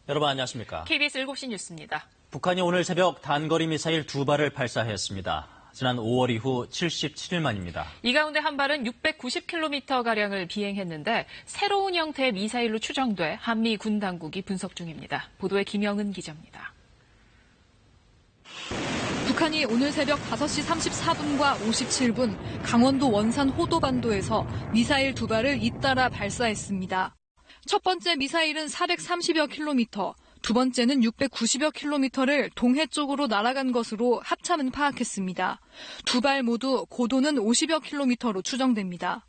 여러분 안녕하십니까? KBS 7시 뉴스입니다. 북한이 오늘 새벽 단거리 미사일 2발을 발사했습니다. 지난 5월 이후 77일 만입니다. 이 가운데 한 발은 690km가량을 비행했는데 새로운 형태의 미사일로 추정돼 한미 군 당국이 분석 중입니다. 보도에 김영은 기자입니다. 북한이 오늘 새벽 5시 34분과 57분 강원도 원산 호도반도에서 미사일 2발을 잇따라 발사했습니다. 첫 번째 미사일은 430여 킬로미터, 두 번째는 690여 킬로미터를 동해 쪽으로 날아간 것으로 합참은 파악했습니다. 2발 모두 고도는 50여 킬로미터로 추정됩니다.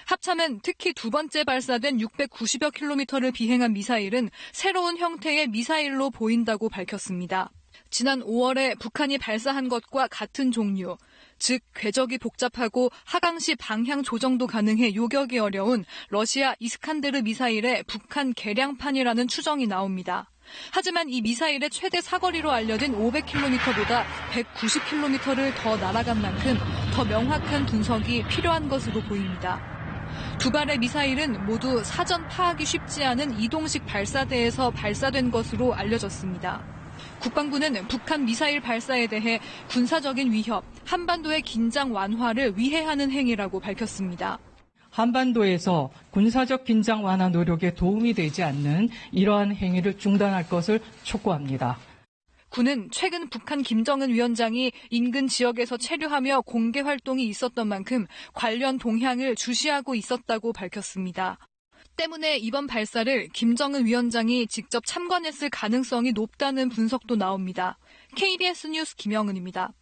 합참은 특히 두 번째 발사된 690여 킬로미터를 비행한 미사일은 새로운 형태의 미사일로 보인다고 밝혔습니다. 지난 5월에 북한이 발사한 것과 같은 종류, 즉 궤적이 복잡하고 하강시 방향 조정도 가능해 요격이 어려운 러시아 이스칸데르 미사일의 북한 개량판이라는 추정이 나옵니다. 하지만 이 미사일의 최대 사거리로 알려진 500km보다 190km를 더 날아간 만큼 더 명확한 분석이 필요한 것으로 보입니다. 두 발의 미사일은 모두 사전 파악이 쉽지 않은 이동식 발사대에서 발사된 것으로 알려졌습니다. 국방부는 북한 미사일 발사에 대해 군사적인 위협, 한반도의 긴장 완화를 위해하는 행위라고 밝혔습니다. 한반도에서 군사적 긴장 완화 노력에 도움이 되지 않는 이러한 행위를 중단할 것을 촉구합니다. 군은 최근 북한 김정은 위원장이 인근 지역에서 체류하며 공개 활동이 있었던 만큼 관련 동향을 주시하고 있었다고 밝혔습니다. 때문에 이번 발사를 김정은 위원장이 직접 참관했을 가능성이 높다는 분석도 나옵니다. KBS 뉴스 김영은입니다.